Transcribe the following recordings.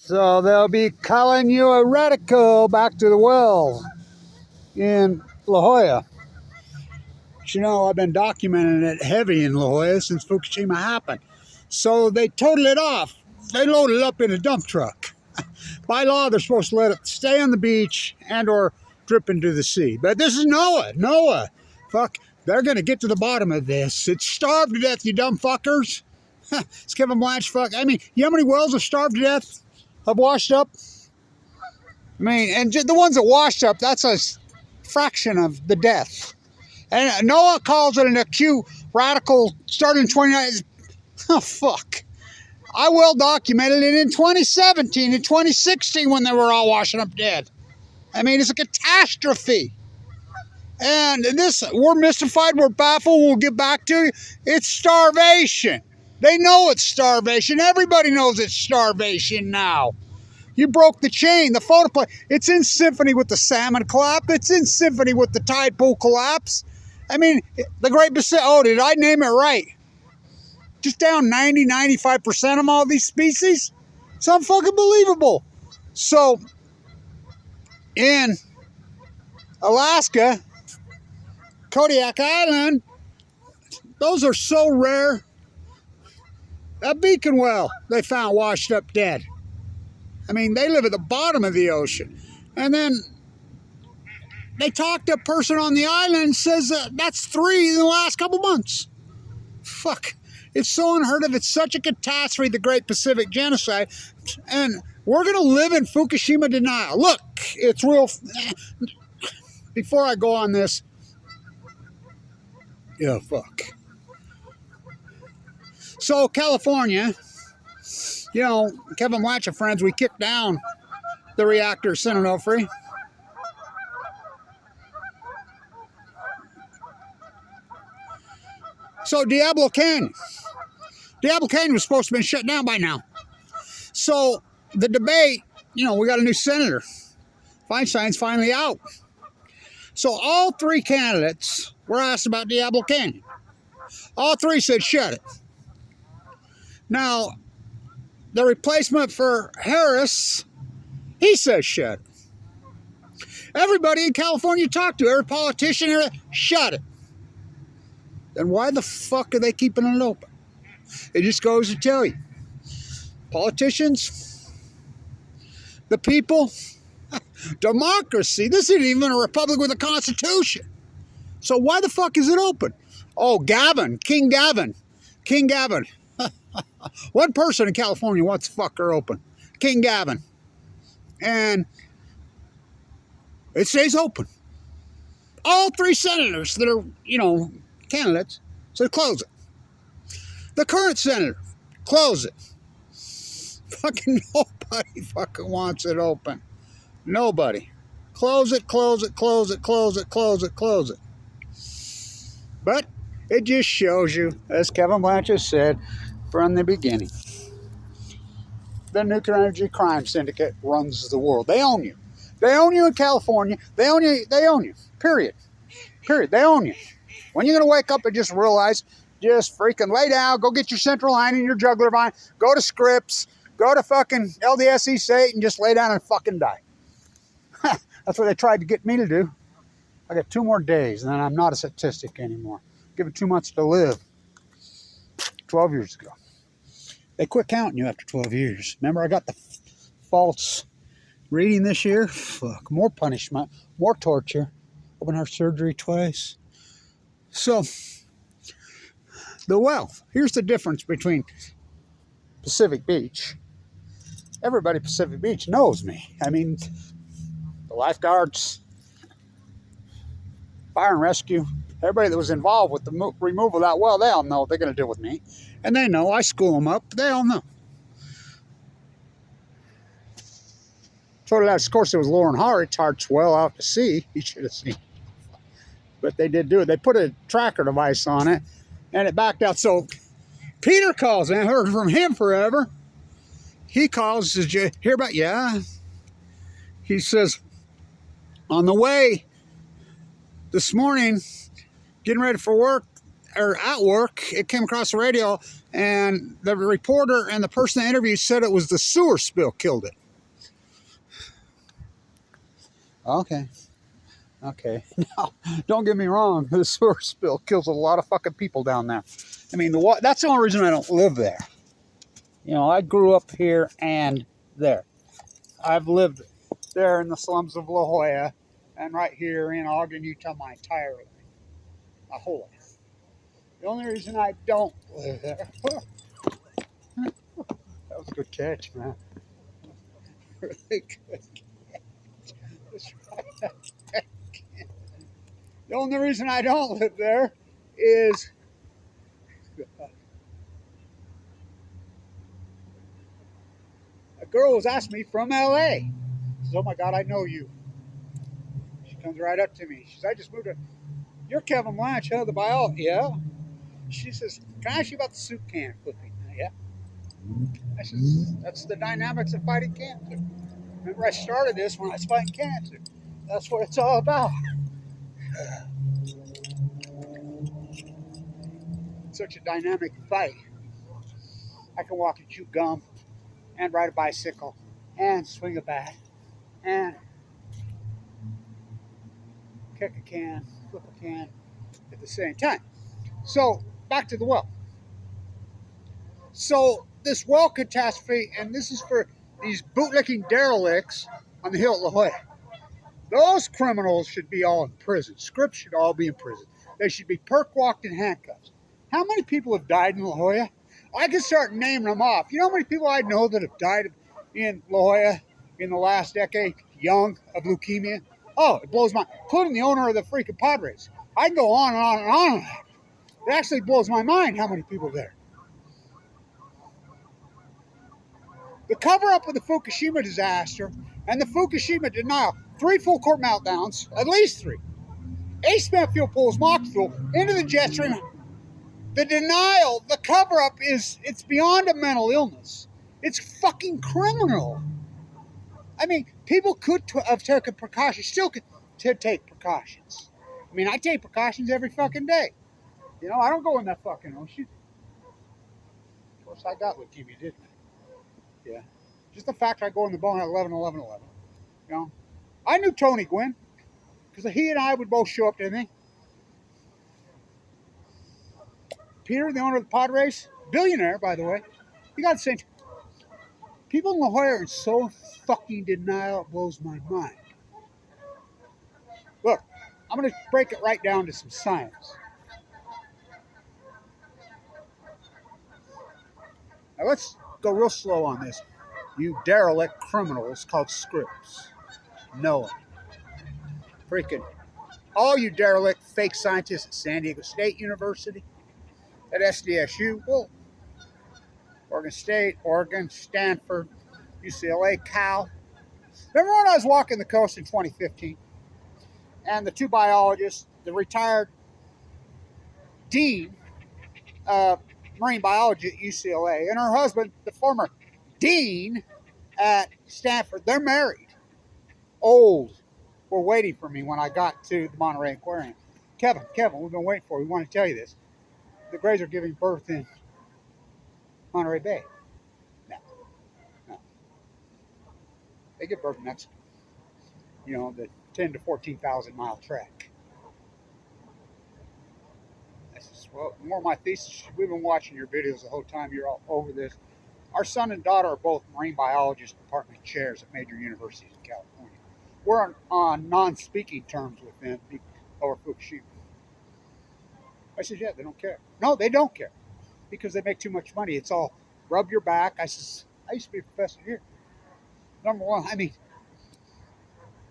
So they'll be calling you a radical back to the well in La Jolla. But you know, I've been documenting it heavy in La Jolla since Fukushima happened. So they totaled it off. They loaded it up in a dump truck. By law, they're supposed to let it stay on the beach and or drip into the sea. But this is NOAA. Fuck, they're going to get to the bottom of this. It's starved to death, you dumb fuckers. It's Kevin Blanche, fuck. I mean, you know how many wells have starved to death? Have washed up? I mean, and the ones that washed up, that's a fraction of the death. And NOAA calls it an acute radical started in 29. Oh, fuck. I well documented it in 2017 and 2016 when they were all washing up dead. I mean, it's a catastrophe. And this, we're mystified, we're baffled, we'll get back to you. It's starvation. They know it's starvation. Everybody knows it's starvation now. You broke the chain, the photoplay. It's in symphony with the salmon collapse. It's in symphony with the tide pool collapse. I mean, the Great Pacific, oh, did I name it right? Just down 90, 95% of all these species? It's unfucking-believable. So, in Alaska, Kodiak Island, those are so rare. That beacon well they found washed up dead. I mean, they live at the bottom of the ocean. And then they talked to a person on the island and says that's 3 in the last couple months. Fuck. It's so unheard of. It's such a catastrophe, the Great Pacific Genocide. And we're going to live in Fukushima denial. Look, it's real. Before I go on this. Yeah, fuck. So, California, you know, Kevin Blanch and friends, we kicked down the reactor at San Onofre. So, Diablo Canyon was supposed to have been shut down by now. So, the debate, you know, we got a new senator. Feinstein's finally out. So, all 3 candidates were asked about Diablo Canyon. All 3 said shut it. Now, the replacement for Harris, he says shut it. Everybody in California talked to, every politician, shut it. Then why the fuck are they keeping it open? It just goes to tell you. Politicians, the people, democracy. This isn't even a republic with a constitution. So why the fuck is it open? Oh, Gavin, King Gavin. One person in California wants to fuck her open. King Gavin. And it stays open. All 3 senators that are, you know, candidates said close it. The current senator, close it. Fucking nobody fucking wants it open. Nobody. Close it, close it, close it, close it, close it, close it. But it just shows you, as Kevin Blanch has said from the beginning, the nuclear energy crime syndicate runs the world. They own you. They own you in California. They own you. They own you. Period. They own you. When you're going to wake up and just realize, just freaking lay down, go get your central line and your jugular vine, go to Scripps, go to fucking LDSE State and just lay down and fucking die. That's what they tried to get me to do. I got 2 more days and then I'm not a statistic anymore. Give it 2 months to live. 12 years ago. They quit counting you after 12 years. Remember, I got the false reading this year? Fuck, more punishment, more torture. Open heart surgery twice. So, the wealth. Here's the difference between Pacific Beach. Everybody at Pacific Beach knows me. I mean, the lifeguards, fire and rescue, everybody that was involved with the removal of that well, they all know they're going to deal with me. And they know. I school them up. They all know. Of course, it was Lauren Hart's well out to sea. You should have seen. But they did do it. They put a tracker device on it, and it backed out. So Peter calls, and I heard from him forever. He calls, says, "You hear about?" Yeah. He says, on the way this morning, getting ready for work, or at work, it came across the radio, And the reporter and the person that interviewed said it was the sewer spill killed it. Okay. Now, don't get me wrong. The sewer spill kills a lot of fucking people down there. I mean, that's the only reason I don't live there. You know, I grew up here and there. I've lived there in the slums of La Jolla and right here in Ogden, Utah, my entire life. My whole life. The only reason I don't live there... That was a good catch, man. Really good catch. The only reason I don't live there is a girl was asking me from LA. She says, "Oh my God, I know you." She comes right up to me. She says, "I just moved to..." "You're Kevin Blanche, huh? The biologist." "Yeah." She says, "Can I ask you about the soup can flipping?" "Yeah." I says, "That's the dynamics of fighting cancer. Remember, I started this when I was fighting cancer. That's what it's all about." Such a dynamic fight. I can walk and chew gum and ride a bicycle and swing a bat and kick a can, flip a can at the same time. So back to the well. So this well catastrophe, and this is for these bootlicking derelicts on the hill at La Jolla. Those criminals should be all in prison. Scripps should all be in prison. They should be perk-walked in handcuffs. How many people have died in La Jolla? I can start naming them off. You know how many people I know that have died in La Jolla in the last decade, young, of leukemia? Oh, it blows my mind. Including the owner of the freaking Padres. I can go on and on and on. It actually blows my mind how many people there. The cover-up of the Fukushima disaster and the Fukushima denial, 3 full court meltdowns, at least 3. 8 spent fuel pools, mock fuel, into the jet stream. The denial, the cover-up it's beyond a mental illness. It's fucking criminal. I mean, people could have taken precautions, still could take precautions. I mean, I take precautions every fucking day. You know, I don't go in that fucking ocean. Of course, I got leukemia, didn't I? Yeah. Just the fact I go in the bone at 11/11/11. You know, I knew Tony Gwynn because he and I would both show up to anything. Peter, the owner of the Padres, billionaire, by the way, he got the same. People in La Jolla are in so fucking denial, it blows my mind. Look, I'm going to break it right down to some science. Now let's go real slow on this. You derelict criminals called Scripps. No. Freaking all you derelict fake scientists at San Diego State University, at SDSU, well, Oregon State, Oregon, Stanford, UCLA, Cal. Remember when I was walking the coast in 2015 and the 2 biologists, the retired dean of marine biology at UCLA and her husband, the former dean at Stanford, they're married, old, were waiting for me when I got to the Monterey Aquarium. Kevin, we've been waiting for you. We want to tell you this. The Grays are giving birth in Monterey Bay. No. They give birth in Mexico. You know, the 10 to 14,000 mile trek. I said, well, more of my thesis. We've been watching your videos the whole time. You're all over this. Our son and daughter are both marine biologist department chairs at major universities in California. We're on non-speaking terms with them over Fukushima. I said, yeah, they don't care. No, they don't care because they make too much money. It's all rub your back. I says, I used to be a professor here. Number one, I mean,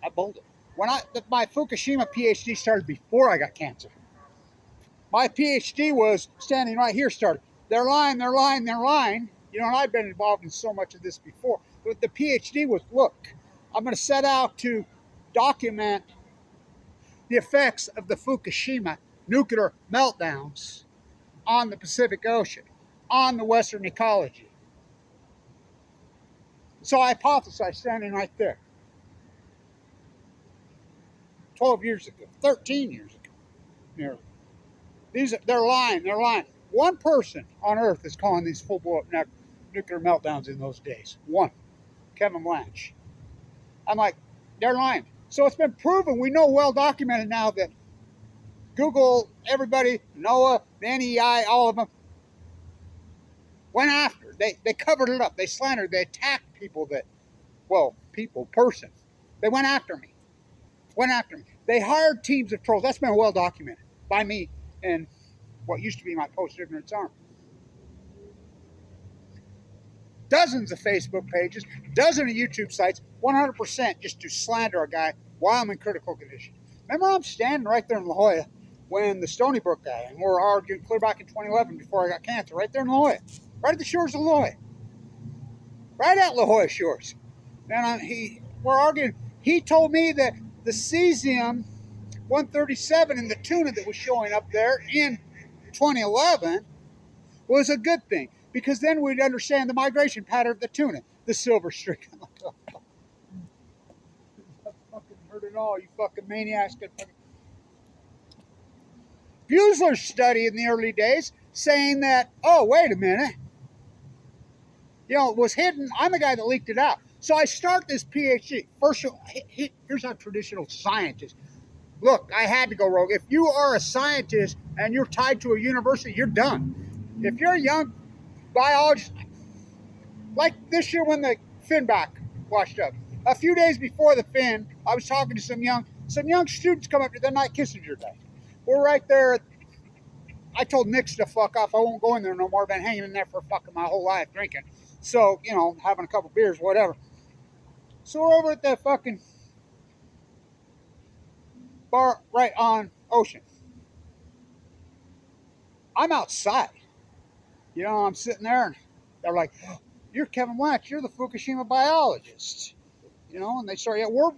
I bowled it. When my Fukushima PhD started before I got cancer. My PhD was standing right here started. They're lying. You know, and I've been involved in so much of this before. But the PhD was, look, I'm going to set out to document the effects of the Fukushima nuclear meltdowns on the Pacific Ocean, on the Western ecology. So I hypothesized standing right there. 12 years ago, 13 years ago, nearly. They're lying. One person on Earth is calling these full blow up nuclear meltdowns in those days. One. Kevin Blanch. I'm like, they're lying. So it's been proven, we know, well documented now, that Google, everybody, NOAA, the NEI, all of them, went after. They covered it up. They slandered. They attacked people that, well, persons. They went after me. They hired teams of trolls. That's been well documented by me and what used to be my post-ignorance arm. Dozens of Facebook pages, dozens of YouTube sites, 100% just to slander a guy while I'm in critical condition. Remember, I'm standing right there in La Jolla when the Stony Brook guy, and we're arguing clear back in 2011 before I got cancer, right there in La Jolla, right at the shores of La Jolla, right at La Jolla shores. And we're arguing. He told me that the cesium 137 in the tuna that was showing up there in 2011 was a good thing, because then we'd understand the migration pattern of the tuna, the silver streak. I'm like, oh, I fucking heard it all, you fucking maniacs. Buesler's study in the early days saying that, oh, wait a minute, it was hidden. I'm the guy that leaked it out. So I start this PhD. First, here's how traditional scientists. Look, I had to go rogue. If you are a scientist and you're tied to a university, you're done. If you're a young biologist, like this year when the finback washed up, a few days before the fin, I was talking to some young students come up to the night Kissinger died. We're right there. I told Nix to fuck off. I won't go in there no more. I've been hanging in there for fucking my whole life drinking. So, having a couple beers, whatever. So we're over at the fucking bar right on Ocean. I'm outside. I'm sitting there and they're like, oh, you're Kevin Blanch. You're the Fukushima biologist. And they start, yeah, we're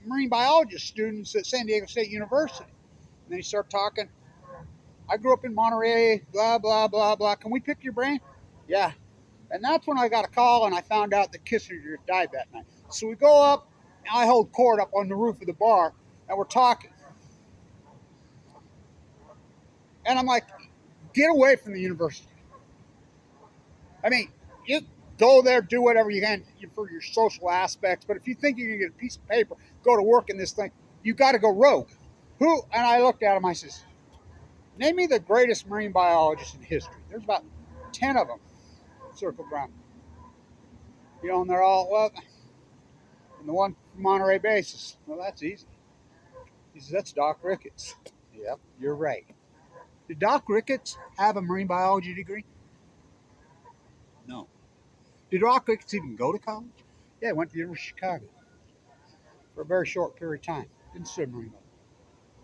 marine biologist students at San Diego State University. And they start talking. I grew up in Monterey, blah, blah, blah, blah. Can we pick your brain? Yeah. And that's when I got a call and I found out that Kissinger died that night. So we go up, and I hold court up on the roof of the bar, and we're talking. And I'm like, get away from the university. I mean, you go there, do whatever you can for your social aspects, but if you think you're going to get a piece of paper, go to work in this thing, you got to go rogue. Who? And I looked at him, I says, name me the greatest marine biologist in history. There's about 10 of them circled around. And they're all, well, and the one from Monterey Bay says, well, that's easy. He says, that's Doc Ricketts. Yep, you're right. Did Doc Ricketts have a marine biology degree? No. Did Doc Ricketts even go to college? Yeah, he went to the University of Chicago for a very short period of time. Didn't study marine biology.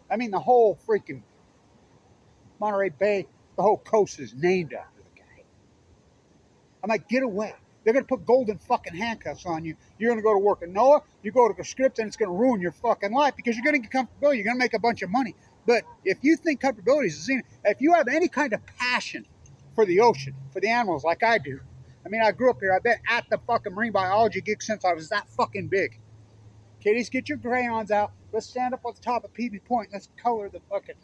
I mean, the whole freaking Monterey Bay, the whole coast is named after the guy. I'm like, get away. They're going to put golden fucking handcuffs on you. You're going to go to work at NOAA. You go to the script and it's going to ruin your fucking life because you're going to get comfortable. You're going to make a bunch of money. But if you think comfortability is a sin, if you have any kind of passion for the ocean, for the animals like I do, I mean, I grew up here. I've been at the fucking marine biology gig since I was that fucking big. Kiddies, get your crayons out. Let's stand up on the top of Peavy Point. Let's color the fucking...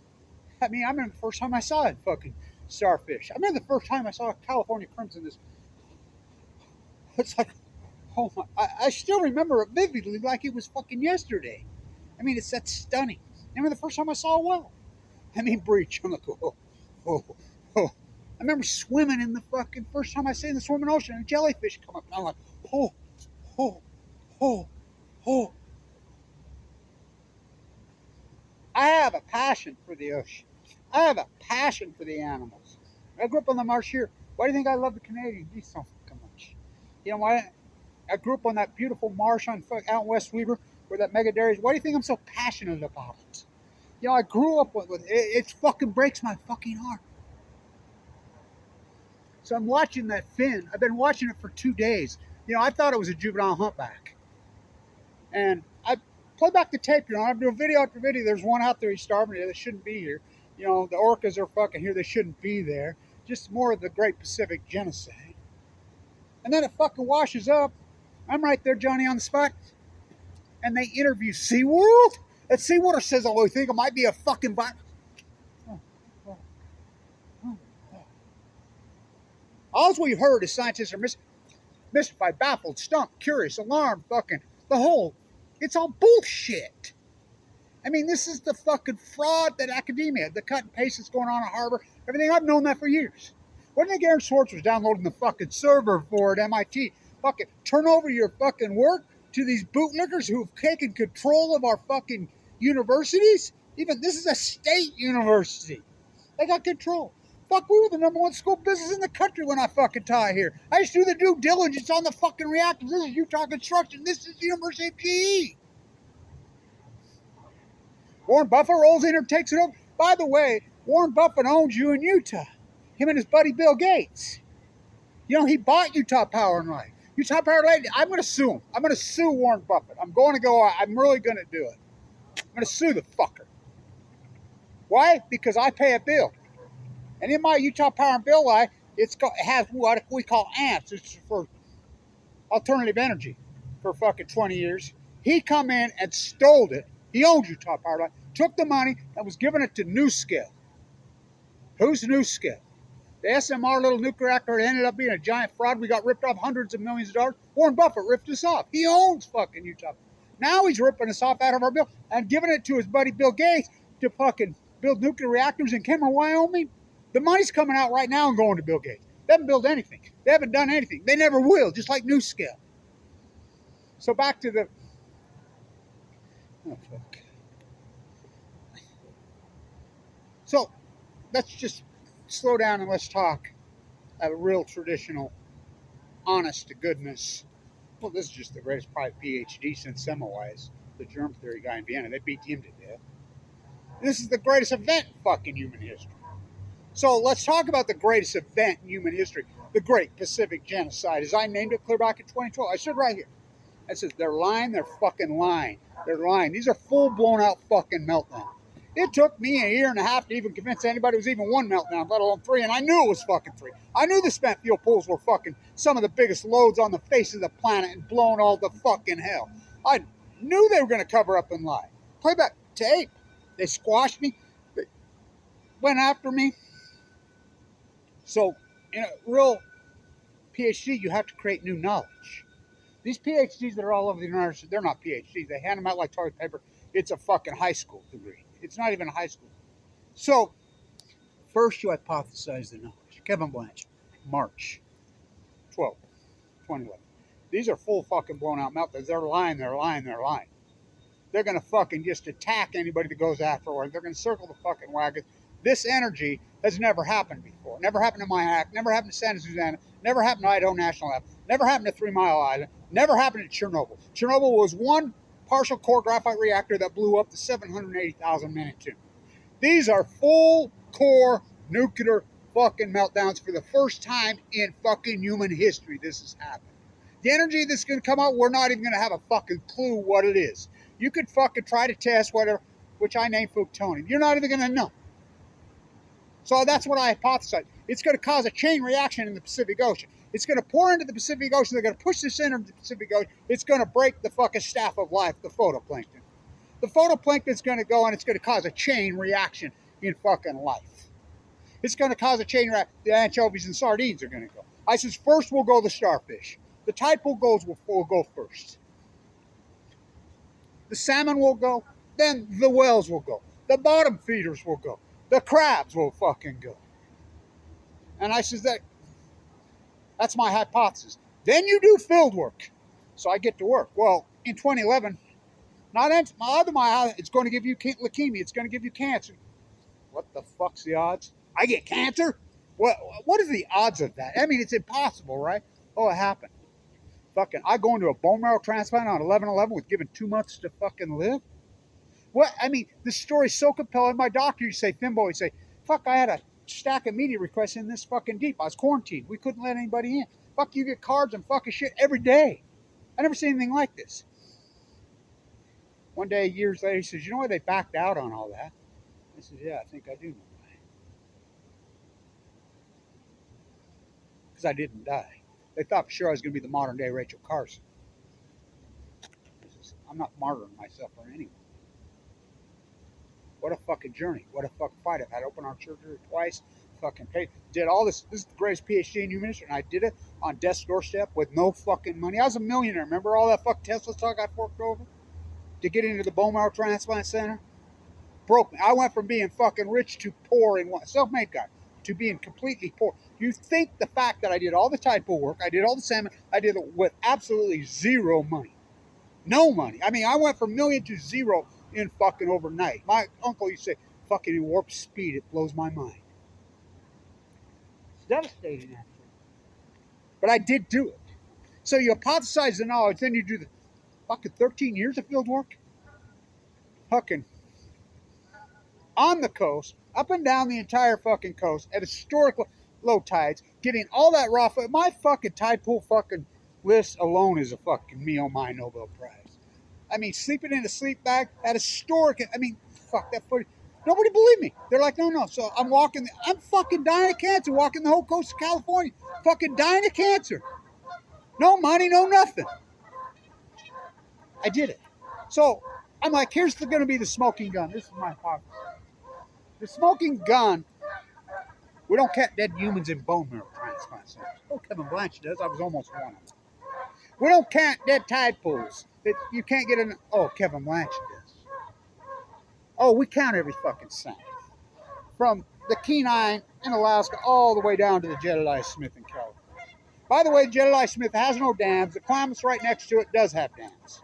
I mean, I remember the first time I saw a fucking starfish. I remember the first time I saw a California crimson. It's like, oh my... I still remember it vividly like it was fucking yesterday. I mean, that's stunning. I remember the first time I saw a whale. I mean, breach. I'm like, oh. I remember swimming in the fucking... First time I seen the swimming ocean and jellyfish come up. And I'm like, oh. I have a passion for the ocean. I have a passion for the animals. I grew up on the marsh here. Why do you think I love the Canadian beef so fucking much? Why? I grew up on that beautiful marsh out in West Weaver where that mega dairy is. Why do you think I'm so passionate about it? I grew up with it. It fucking breaks my fucking heart. So I'm watching that fin. I've been watching it for 2 days. I thought it was a juvenile humpback. And I play back the tape, I'm doing video after video. There's one out there, he's starving here. They shouldn't be here. The orcas are fucking here. They shouldn't be there. Just more of the Great Pacific Genocide. And then it fucking washes up. I'm right there, Johnny, on the spot. And they interview SeaWorld. And SeaWorld says, oh, we think it might be a fucking virus. All we've heard is scientists are mystified, baffled, stumped, curious, alarmed, fucking the whole. It's all bullshit. I mean, this is the fucking fraud that academia, the cut and paste that's going on at Harvard, everything. I've known that for years. When Garen Schwartz was downloading the fucking server for at MIT, fucking turn over your fucking work to these bootlickers who've taken control of our fucking universities. Even this is a state university. They got control. Fuck, we were the #1 school business in the country when I fucking taught here. I used to do the due diligence on the fucking reactors. This is Utah Construction. This is the University of GE. Warren Buffett rolls in and takes it over. By the way, Warren Buffett owns you in Utah. Him and his buddy Bill Gates. You know, he bought Utah Power and Light. Utah Power and Light, I'm going to sue him. I'm going to sue Warren Buffett. I'm really going to do it. I'm going to sue the fucker. Why? Because I pay a bill. And in my Utah Power and Bill line, it has what we call AMPS. It's for alternative energy for fucking 20 years. He come in and stole it. He owns Utah Power Line, took the money and was giving it to NuScale. Who's NuScale? The SMR little nuclear reactor ended up being a giant fraud. We got ripped off hundreds of millions of dollars. Warren Buffett ripped us off. He owns fucking Utah. Now he's ripping us off out of our bill and giving it to his buddy Bill Gates to fucking build nuclear reactors in Kemmer, Wyoming. The money's coming out right now and going to Bill Gates. They haven't built anything. They haven't done anything. They never will, just like NuScale. So back to the... Oh, fuck. So let's just slow down and let's talk a real traditional, honest to goodness. Well, this is just the greatest private PhD since Semmelweis, the germ theory guy in Vienna. They beat him to death. This is the greatest event in fucking human history. So let's talk about the greatest event in human history, the Great Pacific Genocide, as I named it clear back in 2012. I said right here. I said, they're lying, they're fucking lying. They're lying. These are full blown out fucking meltdowns. It took me a year and a half to even convince anybody it was even one meltdown, let alone three, and I knew it was fucking three. I knew the spent fuel pools were fucking some of the biggest loads on the face of the planet and blown all the fucking hell. I knew they were going to cover up and lie. Play back tape. They squashed me. They went after me. So, in a real PhD, you have to create new knowledge. These PhDs that are all over the United States, they're not PhDs. They hand them out like toilet paper. It's a fucking high school degree. It's not even a high school. So, first you hypothesize the knowledge. Kevin Blanch, March 12, 2011. These are full fucking blown out meltdowns. They're lying, they're lying, they're lying. They're going to fucking just attack anybody that goes afterward. They're going to circle the fucking wagons. This energy has never happened before. Never happened to my act. Never happened to Santa Susana. Never happened to Idaho National Lab. Never happened to 3 Mile Island. Never happened to Chernobyl. Chernobyl was one partial core graphite reactor that blew up to 780,000 men in two. These are full core nuclear fucking meltdowns for the first time in fucking human history. This has happened. The energy that's going to come out, we're not even going to have a fucking clue what it is. You could fucking try to test whatever, which I named plutonium. You're not even going to know. So that's what I hypothesized. It's going to cause a chain reaction in the Pacific Ocean. It's going to pour into the Pacific Ocean. They're going to push this into the Pacific Ocean. It's going to break the fucking staff of life, the photoplankton. The photoplankton's going to go and it's going to cause a chain reaction in fucking life. It's going to cause a chain reaction. The anchovies and sardines are going to go. I says first will go the starfish. The tide pool will go first. The salmon will go. Then the whales will go. The bottom feeders will go. The crabs will fucking go. And I says that's my hypothesis. Then you do field work. So I get to work. Well, in 2011, it's going to give you leukemia. It's going to give you cancer. What the fuck's the odds? I get cancer? What is the odds of that? I mean, it's impossible, right? Oh, it happened. Fucking, I go into a bone marrow transplant on 11/11 with given 2 months to fucking live. What? I mean, this story's so compelling. My doctor, you say, Fimbo, he'd say, fuck, I had a stack of media requests in this fucking deep. I was quarantined. We couldn't let anybody in. Fuck, you get cards and fucking shit every day. I never seen anything like this. One day, years later, he says, you know why they backed out on all that? I said, yeah, I think I do know why. Because I didn't die. They thought for sure I was going to be the modern day Rachel Carson. I'm not martyring myself for anyone. What a fucking journey. What a fucking fight. I've had open heart surgery twice. fucking paid. Did all this. This is the greatest PhD in human history, and I did it on death's doorstep with no fucking money. I was a millionaire. Remember all that fuck Tesla stock I forked over to get into the bone marrow transplant center? Broke me. I went from being fucking rich to poor in one self-made guy to being completely poor. You think the fact that I did all the typo work, I did all the salmon, I did it with absolutely zero money. No money. I mean, I went from million to zero in fucking overnight. My uncle used to say, fucking warp speed, it blows my mind. It's devastating, actually. But I did do it. So you hypothesize the knowledge, then you do the fucking 13 years of field work. Fucking on the coast, up and down the entire fucking coast at historical low tides, getting all that raw food. My fucking tide pool fucking list alone is a fucking me on my Nobel Prize. I mean, sleeping in a sleep bag at historic. I mean, fuck that footage. Nobody believed me. They're like, no. So I'm fucking dying of cancer, walking the whole coast of California, fucking dying of cancer. No money, no nothing. I did it. So I'm like, here's going to be the smoking gun. This is my pocket. The smoking gun. We don't catch dead humans in bone marrow transplant centers. Oh, Kevin Blanchard does. I was almost one of them. We don't count dead tide pools that you can't get in. Oh, Kevin Blanchard does. Oh, we count every fucking cent. From the Kenai in Alaska all the way down to the Jedediah Smith in California. By the way, Jedediah Smith has no dams. The Klamath right next to it does have dams.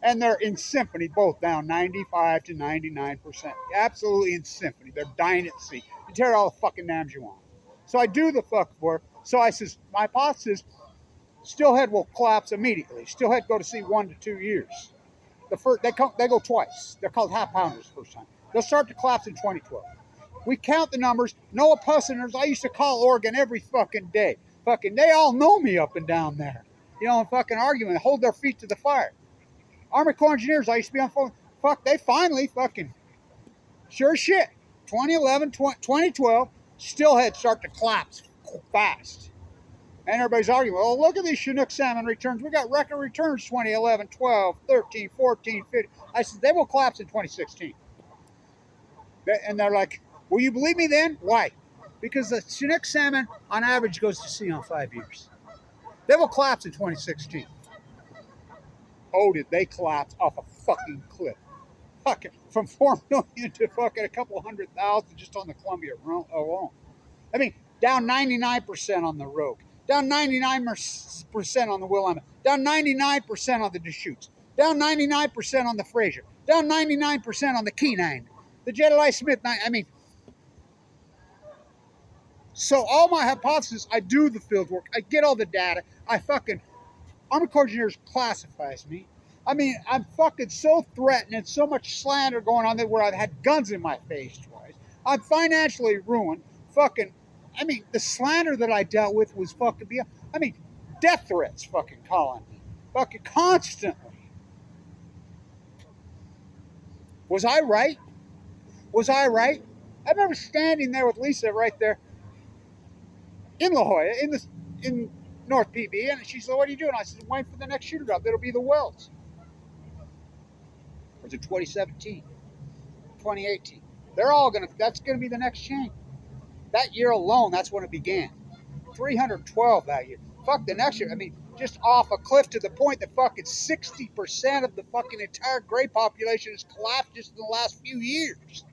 And they're in symphony, both down 95 to 99%. Absolutely in symphony. They're dying at sea. You tear all the fucking dams you want. So I do the fuck work. So I says, my hypothesis, Steelhead will collapse immediately. Steelhead go to sea 1 to 2 years. They go twice. They're called half pounders the first time. They'll start to collapse in 2012. We count the numbers. Noah Pussiners, I used to call Oregon every fucking day. Fucking, they all know me up and down there. You know, in fucking arguing, hold their feet to the fire. Army Corps Engineers, I used to be on phone. Fuck, they finally fucking, sure shit. 2011, 2012, Steelhead start to collapse fast. And everybody's arguing, well, look at these Chinook salmon returns. We got record returns 2011, 12, 13, 14, 15. I said, they will collapse in 2016. And they're like, will you believe me then? Why? Because the Chinook salmon, on average, goes to sea on 5 years. They will collapse in 2016. Oh, did they collapse off a fucking cliff. Fucking from 4 million to fucking a couple 100,000 just on the Columbia alone. I mean, down 99% on the Rogue. Down 99% on the Willamette. Down 99% on the Deschutes. Down 99% on the Fraser. Down 99% on the Kenai. The Jedediah Smith, I mean. So all my hypotheses, I do the field work. I get all the data. Army Corps Engineers classifies me. I mean, I'm fucking so threatened and so much slander going on there where I've had guns in my face twice. I'm financially ruined. Fucking, I mean, the slander that I dealt with was fucking beyond. I mean, death threats fucking calling me. Fucking constantly. Was I right? Was I right? I remember standing there with Lisa right there in La Jolla, in North PB, and she said, what are you doing? I said, I'm waiting for the next shooter drop. That'll be the Wells. Or was it 2017? 2018? That's gonna be the next chain. That year alone, that's when it began. 312 that year. Fuck the next year. I mean, just off a cliff to the point that fucking 60% of the fucking entire gray population has collapsed just in the last few years.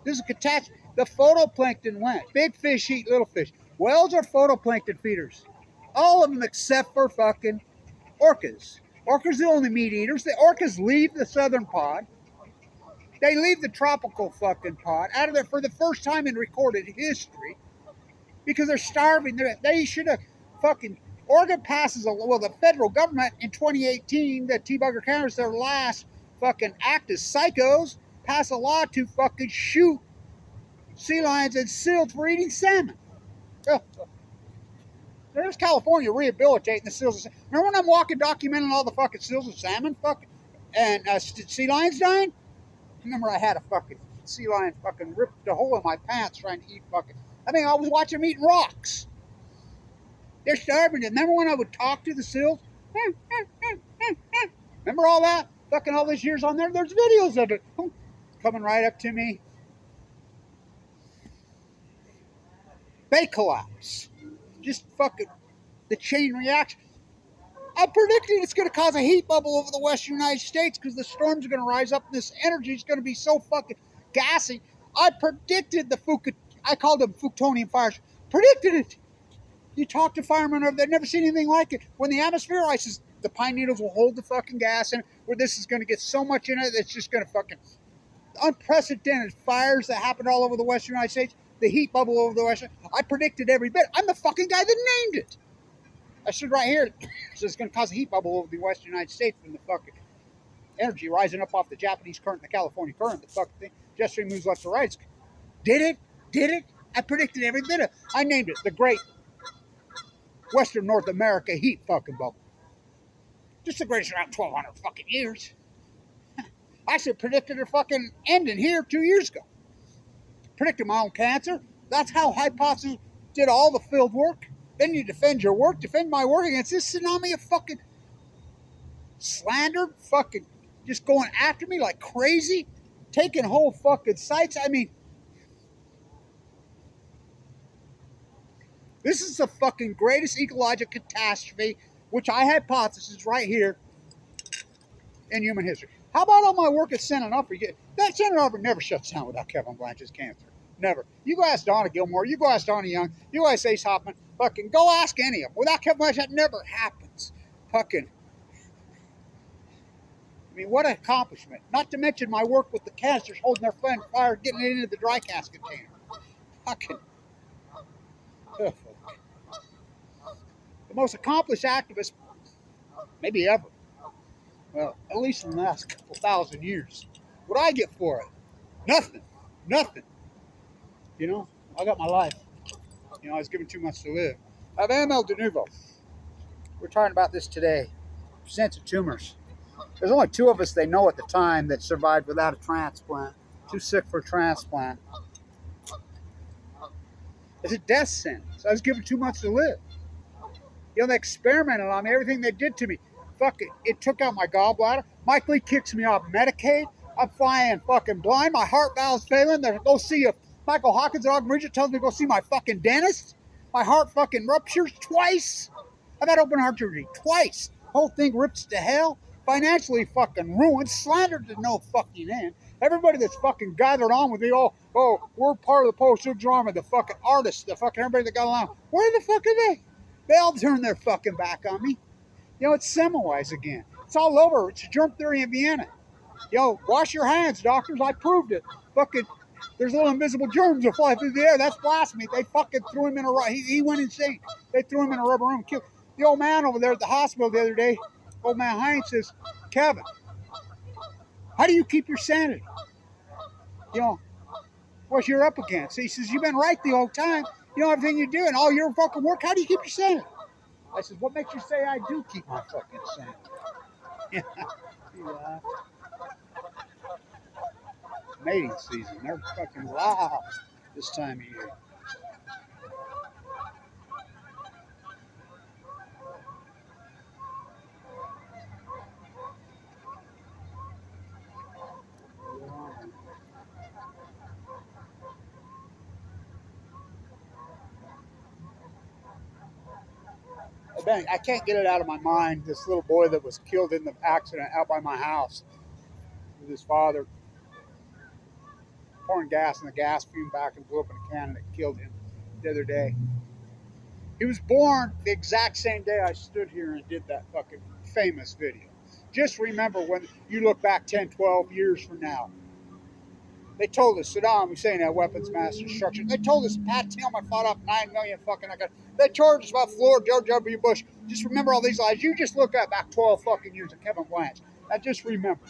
This is a catastrophe. The photoplankton went. Big fish eat little fish. Whales are photoplankton feeders. All of them except for fucking orcas. Orcas are the only meat eaters. The orcas leave the southern pod. They leave the tropical fucking pod out of there for the first time in recorded history because they're starving. They should have fucking. Oregon passes the federal government in 2018, the T-Bugger County's their last fucking act as psychos, pass a law to fucking shoot sea lions and seals for eating salmon. There's California rehabilitating the seals. Remember when I'm walking documenting all the fucking seals and salmon and sea lions dying? Remember I had a fucking sea lion fucking ripped a hole in my pants trying to eat fucking. I mean, I was watching them eating rocks. They're starving. Remember when I would talk to the seals? Remember all that? Fucking all these years on there? There's videos of it. Coming right up to me. They collapse. Just fucking the chain reaction. I predicted it's going to cause a heat bubble over the western United States because the storms are going to rise up and this energy is going to be so fucking gassy. I predicted I called them Fuktonian fires. Predicted it. You talk to firemen, they've never seen anything like it. When the atmosphere rises, the pine needles will hold the fucking gas in, where this is going to get so much in it that it's just going to fucking unprecedented fires that happened all over the western United States, the heat bubble over the western. I predicted every bit. I'm the fucking guy that named it. I stood right here. So it's going to cause a heat bubble over the western United States from the fucking energy rising up off the Japanese current, the California current, the fucking thing. Jet stream moves left to right. Did it? Did it? I predicted every bit of it. I named it the Great Western North America Heat fucking bubble. Just the greatest around 1,200 fucking years. I actually predicted it fucking ending here 2 years ago. Predicted my own cancer. That's how hypothesis did all the field work. Then you defend your work, defend my work against this tsunami of fucking slander, fucking just going after me like crazy, taking whole fucking sites. I mean, this is the fucking greatest ecological catastrophe, which I hypothesis right here in human history. How about all my work at Senate Upper? That Senate Upper never shuts down without Kevin Blanch's cancer. Never. You go ask Donna Gilmore, you go ask Donna Young, you go ask Ace Hoffman, fucking go ask any of them. Without Kevin Blanch, that never happens. Fucking. I mean, what an accomplishment. Not to mention my work with the canisters, holding their fire, getting it into the dry cast container. Fucking. The most accomplished activist, maybe ever. Well, at least in the last couple thousand years. What do I get for it? Nothing. Nothing. You know, I got my life. You know, I was given too much to live. I have AML de novo. We're talking about this today. Extensive tumors. There's only 2 of us they know at the time that survived without a transplant. Too sick for a transplant. It's a death sentence. I was given too much to live. You know, they experimented on me, everything they did to me. Fuck it. It took out my gallbladder. Mike Lee kicks me off Medicaid. I'm flying fucking blind. My heart valve's failing. They're go see a Michael Hawkins at Ogden Bridget tells me to go see my fucking dentist. My heart fucking ruptures twice. I've had open heart surgery twice. Whole thing rips to hell. Financially fucking ruined. Slandered to no fucking end. Everybody that's fucking gathered on with me, oh, we're part of the post-civil drama, the fucking artists, the fucking everybody that got along. Where the fuck are they? They all turned their fucking back on me. You know, it's Semmelweis again. It's all over. It's germ theory in Vienna. Yo, wash your hands, doctors. I proved it. Fucking, there's little invisible germs that fly through the air. That's blasphemy. They fucking threw him in a he went insane. They threw him in a rubber room. Killed the old man over there at the hospital the other day. Old man Hines says, Kevin, how do you keep your sanity? You know, what you're up against. He says, you've been right the whole time. You know, everything you do and all your fucking work. How do you keep your sanity? I said, what makes you say I do keep my fucking sanity? Yeah. Mating season. They're fucking wild this time of year. I can't get it out of my mind. This little boy that was killed in the accident out by my house with his father pouring gas and the gas fumed back and blew up in a can and it killed him the other day. He was born the exact same day I stood here and did that fucking famous video. Just remember when you look back 10, 12 years from now. They told us Saddam Hussein had weapons mass destruction. They told us Pat Tillman fought off 9 million fucking. They charged us about Florida, George W. Bush. Just remember all these lies. You just look at back 12 fucking years of Kevin Blanch. Now just remember.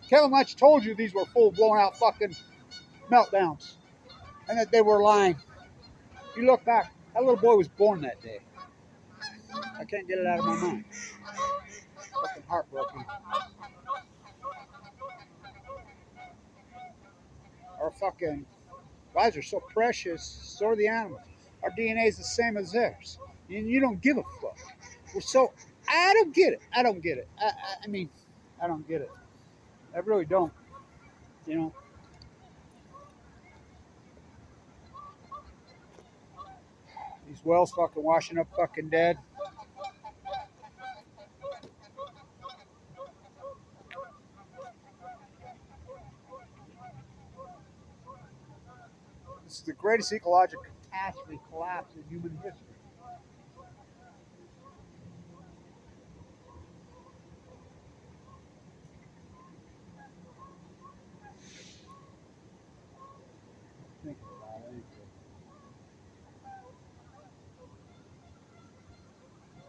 Kevin Blanch told you these were full blown out fucking meltdowns. And that they were lying. You look back, that little boy was born that day. I can't get it out of my mind. Fucking heartbroken. Our fucking lives are so precious, so are the animals. Our DNA is the same as theirs. And you don't give a fuck. We're so, I don't get it. I don't get it. I mean, I don't get it. I really don't. You know? These wells fucking washing up fucking dead. This is the greatest ecological catastrophe collapse in human history. Think about it.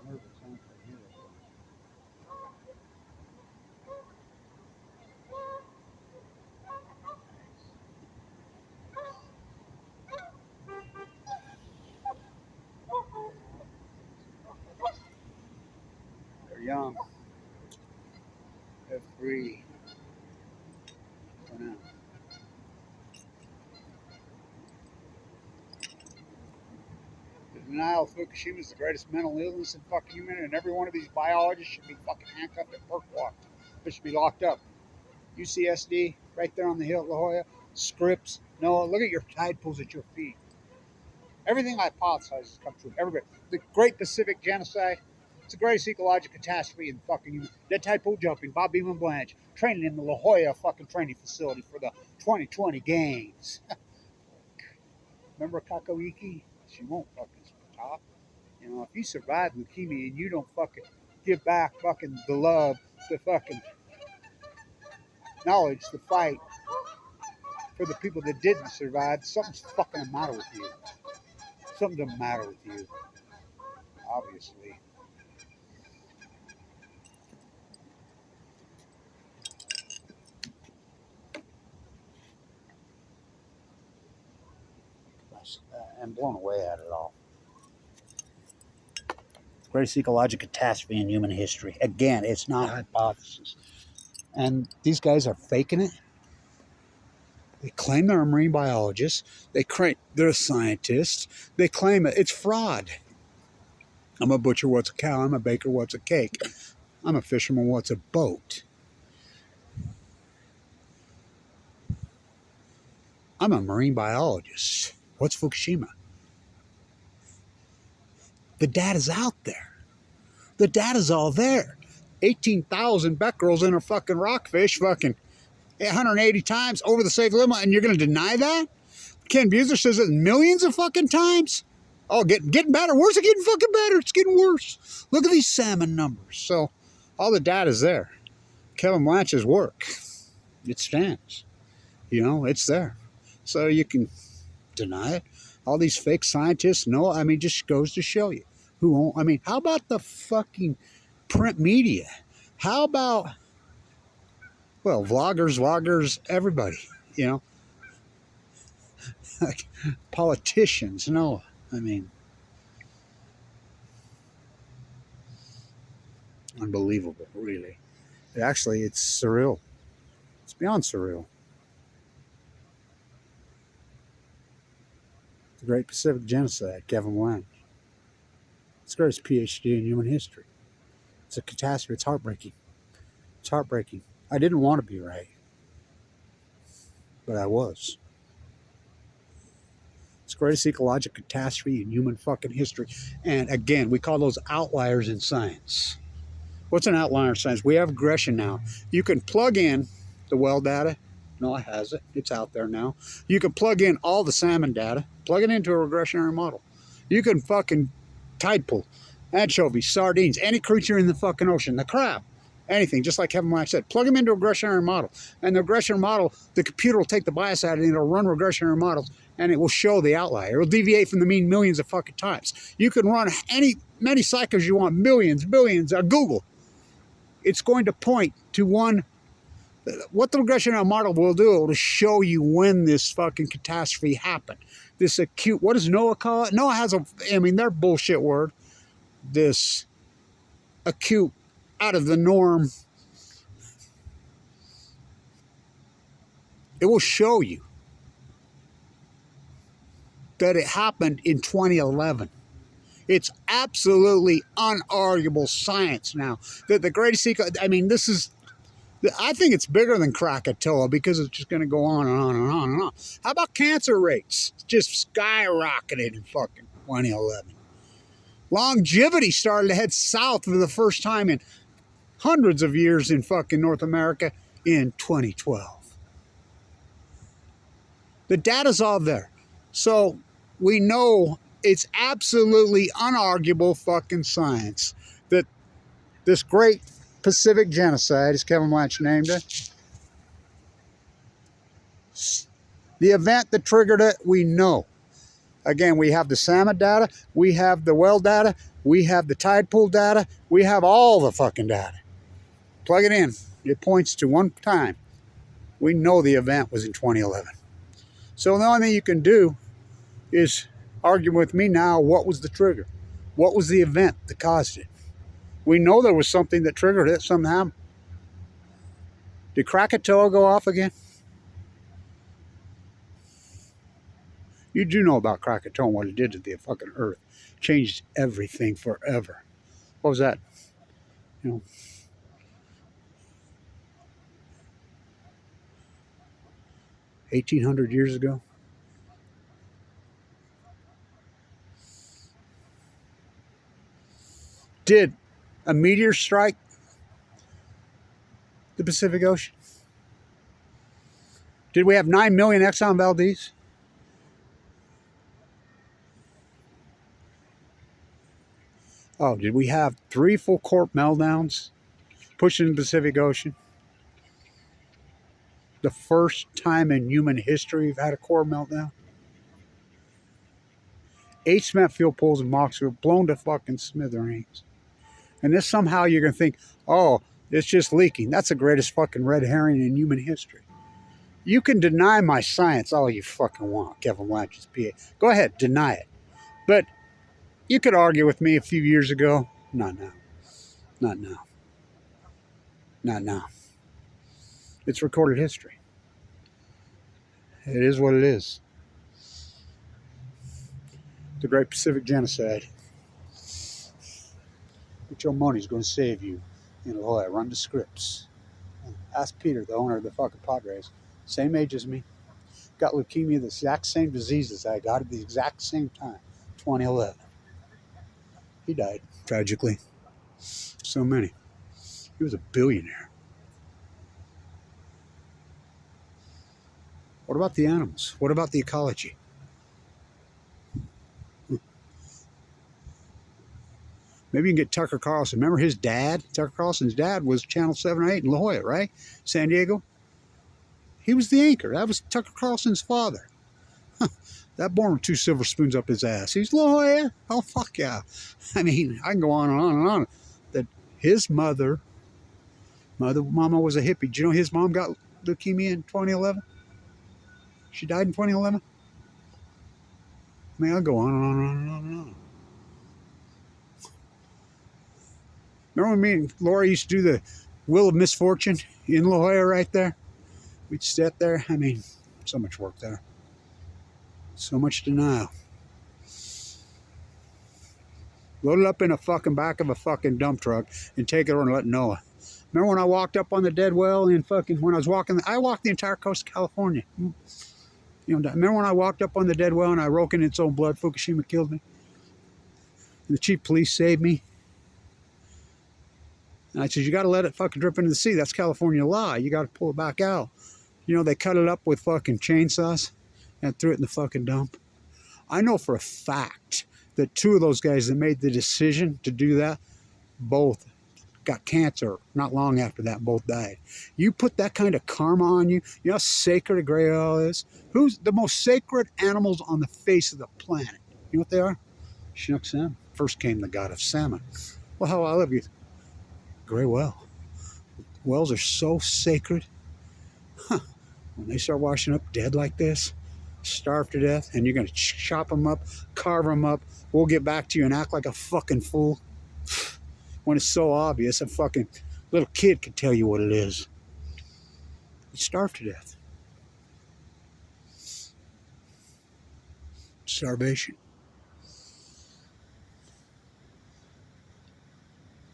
Nervous, huh? They're young. They're free. For now. The denial of Fukushima is the greatest mental illness in fucking humanity, and every one of these biologists should be fucking handcuffed and perk walked. They should be locked up. UCSD, right there on the hill at La Jolla. Scripps, Noah, look at your tide pools at your feet. Everything I hypothesize has come true. Everybody. The Great Pacific Genocide. It's the greatest ecological catastrophe in fucking human. Dead tide pool jumping. Bob Beeman Blanche training in the La Jolla fucking training facility for the 2020 games. Remember Kakoiki? She won't fucking stop. You know, if you survive leukemia and you don't fucking give back fucking the love, the fucking knowledge, the fight for the people that didn't survive, something's fucking the matter with you. Something doesn't matter with you, obviously. I'm blown away at it all. Greatest ecological catastrophe in human history. Again, it's not a hypothesis. And these guys are faking it. They claim they're a marine biologist. They're a scientist. They claim it's fraud. I'm a butcher, what's a cow? I'm a baker, what's a cake? I'm a fisherman, what's a boat? I'm a marine biologist. What's Fukushima? The data's out there. The data's all there. 18,000 becquerels in a fucking rockfish, fucking 180 times over the safe limit, and you're going to deny that? Ken Buser says it millions of fucking times. Oh, getting better. Where's it getting fucking better? It's getting worse. Look at these salmon numbers. So all the data's there. Kevin Blanch's work, it stands. You know, it's there. So you can deny it. All these fake scientists, no, I mean, just goes to show you who won't. I mean, how about the fucking print media? How about, well, vloggers, everybody, you know, like politicians, no, I mean, unbelievable, really. Actually, it's surreal. It's beyond surreal. The Great Pacific Genocide, Kevin Blanch. It's the greatest PhD in human history. It's a catastrophe. It's heartbreaking. It's heartbreaking. I didn't want to be right, but I was. It's the greatest ecological catastrophe in human fucking history. And again, we call those outliers in science. What's an outlier in science? We have aggression now. You can plug in the well data. No, it has it. It's out there now. You can plug in all the salmon data, plug it into a regressionary model. You can fucking tide pool, anchovies, sardines, any creature in the fucking ocean, the crab, anything, just like Kevin Blanch said. Plug them into a regressionary model. And the regressionary model, the computer will take the bias out of it and it'll run regressionary models and it will show the outlier. It will deviate from the mean millions of fucking times. You can run many cycles you want, millions, billions, Google. It's going to point to one. What the regressionary model will do, it will show you when this fucking catastrophe happened. This acute, what does NOAA call it? NOAA has their bullshit word. This acute, out of the norm. It will show you that it happened in 2011. It's absolutely unarguable science now that the greatest secret, I think it's bigger than Krakatoa because it's just going to go on and on and on and on. How about cancer rates? Just skyrocketed in fucking 2011. Longevity started to head south for the first time in hundreds of years in fucking North America in 2012. The data's all there. So we know it's absolutely unarguable fucking science that this great Pacific genocide, as Kevin Blanch named it, the event that triggered it, we know. Again, we have the salmon data, we have the well data, we have the tide pool data, we have all the fucking data. Plug it in. It points to one time. We know the event was in 2011. So the only thing you can do is argue with me now, what was the trigger? What was the event that caused it? We know there was something that triggered it somehow. Did Krakatoa go off again? You do know about Krakatoa and what it did to the fucking earth. Changed everything forever. What was that? 1,800 years ago? Did a meteor strike the Pacific Ocean? Did we have 9 million Exxon Valdez? Oh, did we have 3 full court meltdowns pushing the Pacific Ocean? The first time in human history we've had a core meltdown. 8 cement fuel pools in Moxville blown to fucking smithereens. And this somehow you're going to think, oh, it's just leaking. That's the greatest fucking red herring in human history. You can deny my science all you fucking want, Kevin Blanch's PA. Go ahead, deny it. But you could argue with me a few years ago. Not now. Not now. Not now. It's recorded history. It is what it is. The Great Pacific Genocide. But your money's going to save you. You know, I run the scripts. Ask Peter, the owner of the fucking Padres. Same age as me. Got leukemia, the exact same disease as I got at the exact same time. 2011. He died, tragically. So many. He was a billionaire. What about the animals? What about the ecology? Maybe you can get Tucker Carlson. Remember his dad? Tucker Carlson's dad was Channel 7 or 8 in La Jolla, right? San Diego. He was the anchor. That was Tucker Carlson's father. That born with 2 silver spoons up his ass. He's La Jolla. Oh, fuck yeah. I mean, I can go on and on and on. That his mama was a hippie. Do you know his mom got leukemia in 2011? She died in 2011? I mean, I'll go on and on and on and on and on. Remember when me and Laura used to do the Wheel of Misfortune in La Jolla right there? We'd sit there. I mean, so much work there. So much denial. Load it up in a fucking back of a fucking dump truck and take it over and let Noah. Remember when I walked up on the dead well and fucking, when I walked the entire coast of California. You know, remember when I walked up on the dead well and I broke in its own blood, Fukushima killed me? And the chief police saved me. And I said, you got to let it fucking drip into the sea. That's California law. You got to pull it back out. You know, they cut it up with fucking chainsaws and threw it in the fucking dump. I know for a fact that 2 of those guys that made the decision to do that, both got cancer not long after that, both died. You put that kind of karma on you, you know how sacred a gray whale is? Who's the most sacred animals on the face of the planet? You know what they are? Chinook salmon. First came the god of salmon. Well, how I love you. Gray whale. Whales are so sacred. When they start washing up dead like this, starved to death, and you're going to chop them up, carve them up, we'll get back to you and act like a fucking fool. When it's so obvious, a fucking little kid could tell you what it is. You starved to death. Starvation.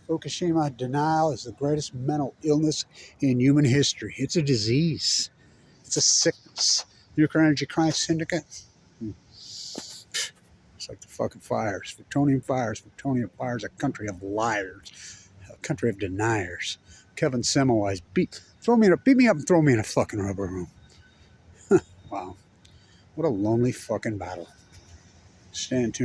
Fukushima denial is the greatest mental illness in human history. It's a disease. It's a sickness. Nuclear energy crime syndicate. It's like the fucking fires. Plutonium fires. Plutonium fires. A country of liars. A country of deniers. Kevin Semmelweis. Beat me up and throw me in a fucking rubber room. Wow. What a lonely fucking battle. Stand tuned.